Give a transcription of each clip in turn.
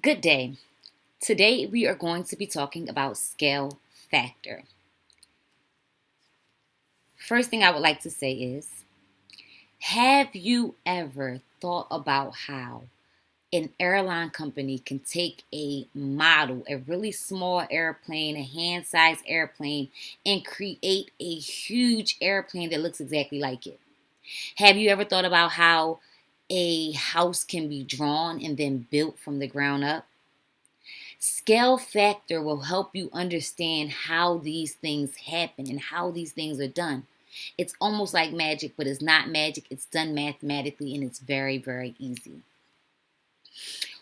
Good day. Today we are going to be talking about scale factor. First thing I would like to say is, have you ever thought about how an airline company can take a model, a really small airplane, a hand-sized airplane, and create a huge airplane that looks exactly like it? Have you ever thought about how a house can be drawn and then built from the ground up? Scale factor will help you understand how these things happen and how these things are done. It's almost like magic, but it's not magic. It's done mathematically and it's very, very easy.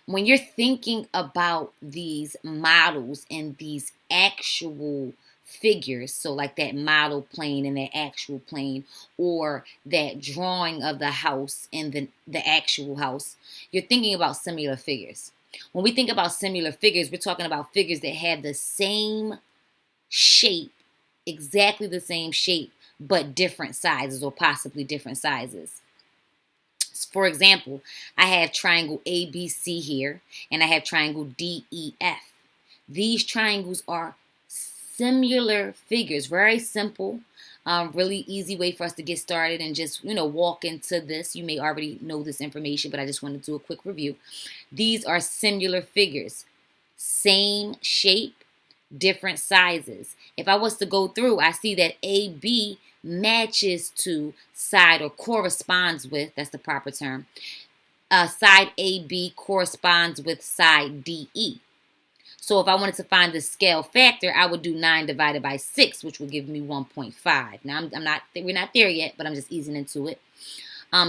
When you're thinking about these models and these actual figures, so like that model plane and that actual plane, or that drawing of the house and the actual house, you're thinking about similar figures. When we think about similar figures, we're talking about figures that have the same shape, exactly the same shape, but different sizes or possibly different sizes. For example, I have triangle ABC here and I have triangle DEF. These triangles are similar figures, very simple, really easy way for us to get started and just, walk into this. You may already know this information, but I just want to do a quick review. These are similar figures, same shape, different sizes. If I was to go through, I see that AB matches to side or corresponds with, that's the proper term, side AB corresponds with side DE. So if I wanted to find the scale factor, I would do 9 divided by 6, which will give me 1.5. Now, we're not there yet, but I'm just easing into it.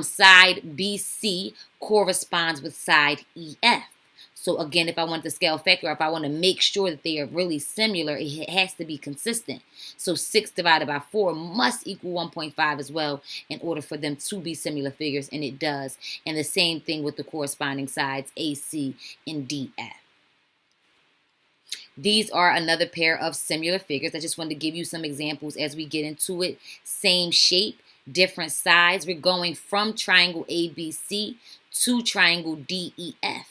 Side BC corresponds with side EF. So again, if I want the scale factor, if I want to make sure that they are really similar, it has to be consistent. So 6 divided by 4 must equal 1.5 as well in order for them to be similar figures, and it does. And the same thing with the corresponding sides, AC and DF. These are another pair of similar figures. I just wanted to give you some examples as we get into it. Same shape, different sides. We're going from triangle ABC to triangle DEF.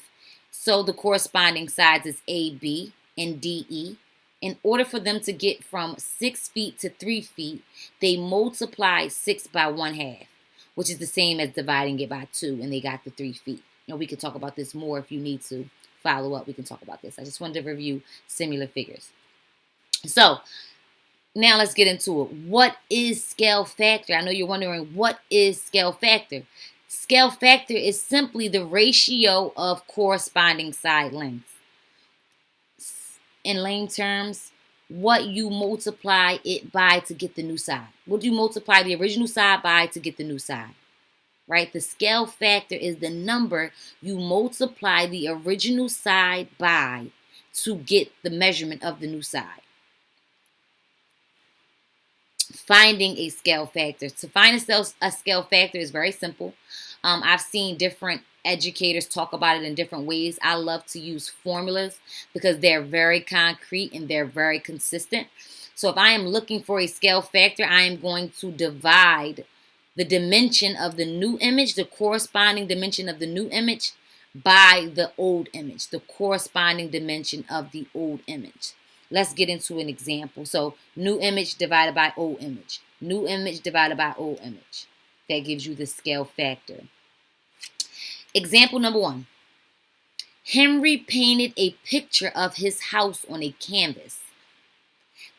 So the corresponding sides is AB and DE. In order for them to get from 6 feet to 3 feet, they multiply 6 by 1/2, which is the same as dividing it by 2, and they got the 3 feet. And we could talk about this more if you need to follow up. We can talk about this. I just wanted to review similar figures. So now let's get into it. What is scale factor? I know you're wondering, what is scale factor? Scale factor is simply the ratio of corresponding side lengths. In lame terms, what you multiply it by to get the new side. What do you multiply the original side by to get the new side? Right? The scale factor is the number you multiply the original side by to get the measurement of the new side. Finding a scale factor. To find a scale factor is very simple. I've seen different educators talk about it in different ways. I love to use formulas because they're very concrete and they're very consistent. So if I am looking for a scale factor, I am going to divide the dimension of the new image, the corresponding dimension of the new image, by the old image, the corresponding dimension of the old image. Let's get into an example. So new image divided by old image. New image divided by old image. That gives you the scale factor. Example number 1. Henry painted a picture of his house on a canvas.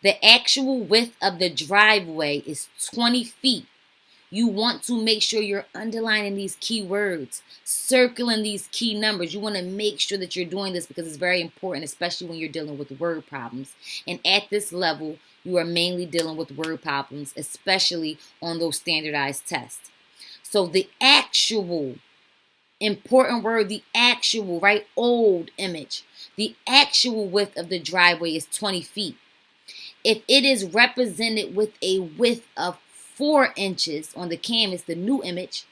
The actual width of the driveway is 20 feet. You want to make sure you're underlining these key words, circling these key numbers. You want to make sure that you're doing this because it's very important, especially when you're dealing with word problems. And at this level, you are mainly dealing with word problems, especially on those standardized tests. So the actual, important word, the actual, right? Old image. The actual width of the driveway is 20 feet. If it is represented with a width of 4 inches on the canvas, the new image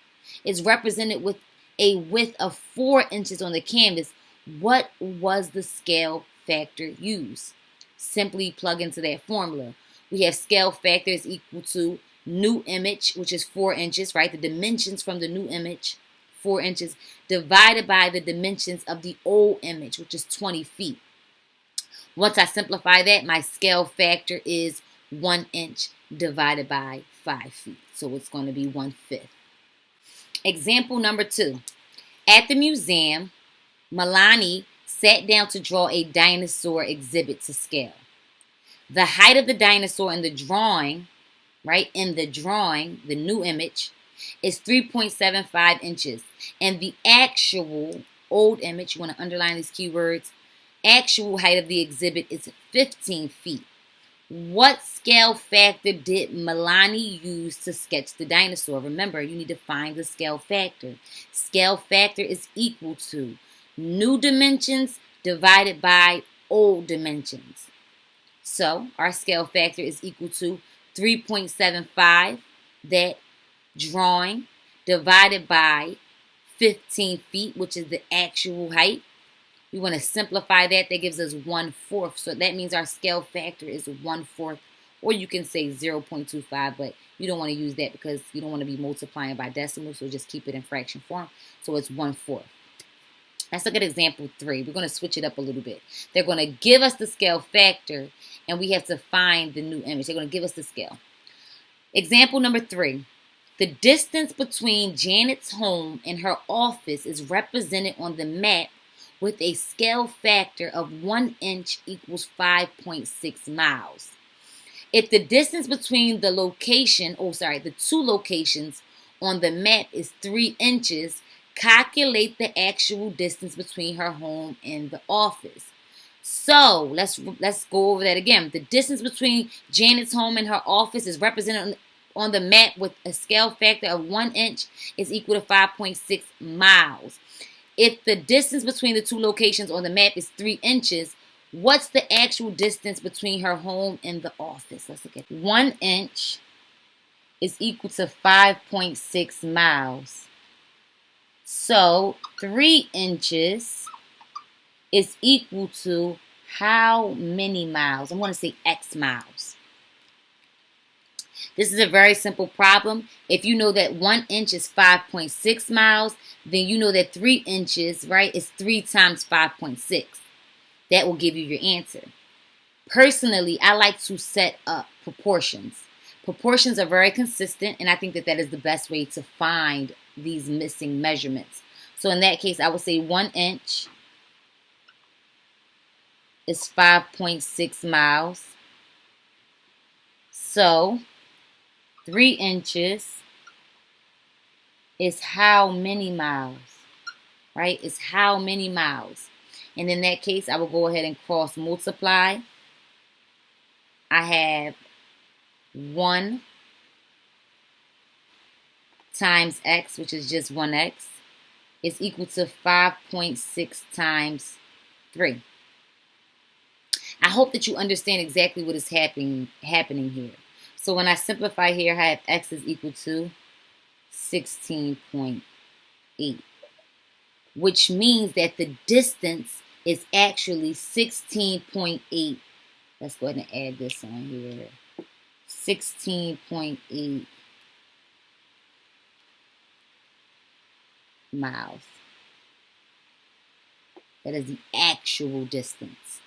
is represented with a width of 4 inches on the canvas. What was the scale factor used? Simply plug into that formula. We have scale factor is equal to new image, which is 4 inches, right? The dimensions from the new image, 4 inches, divided by the dimensions of the old image, which is 20 feet. Once I simplify that, my scale factor is 1 inch divided by 5 feet. So it's going to be 1/5. Example number 2. At the museum, Milani sat down to draw a dinosaur exhibit to scale. The height of the dinosaur in the drawing, the new image, is 3.75 inches. And the actual old image, you want to underline these keywords, actual height of the exhibit is 15 feet. What scale factor did Milani use to sketch the dinosaur? Remember, you need to find the scale factor. Scale factor is equal to new dimensions divided by old dimensions. So our scale factor is equal to 3.75, that drawing, divided by 15 feet, which is the actual height. We want to simplify that. That gives us 1/4. So that means our scale factor is 1/4. Or you can say 0.25, but you don't want to use that because you don't want to be multiplying by decimals. So just keep it in fraction form. So it's 1/4. Let's look at example 3. We're going to switch it up a little bit. They're going to give us the scale factor, and we have to find the new image. They're going to give us the scale. Example number 3. The distance between Janet's home and her office is represented on the map with a scale factor of 1 inch equals 5.6 miles. If the distance between the two locations on the map is 3 inches, calculate the actual distance between her home and the office. So let's go over that again. The distance between Janet's home and her office is represented on the map with a scale factor of 1 inch is equal to 5.6 miles. If the distance between the two locations on the map is 3 inches, what's the actual distance between her home and the office? Let's look at 1 inch is equal to 5.6 miles. So 3 inches is equal to how many miles? I'm going to say X miles. This is a very simple problem. If you know that 1 inch is 5.6 miles, then you know that 3 inches, is 3 times 5.6. That will give you your answer. Personally, I like to set up proportions. Proportions are very consistent, and I think that is the best way to find these missing measurements. So in that case, I would say 1 inch is 5.6 miles. So 3 inches is how many miles, It's how many miles. And in that case, I will go ahead and cross multiply. I have 1 times x, which is just 1x, is equal to 5.6 times 3. I hope that you understand exactly what is happening here. So when I simplify here, I have x is equal to 16.8, which means that the distance is actually 16.8. Let's go ahead and add this on here. 16.8 miles. That is the actual distance.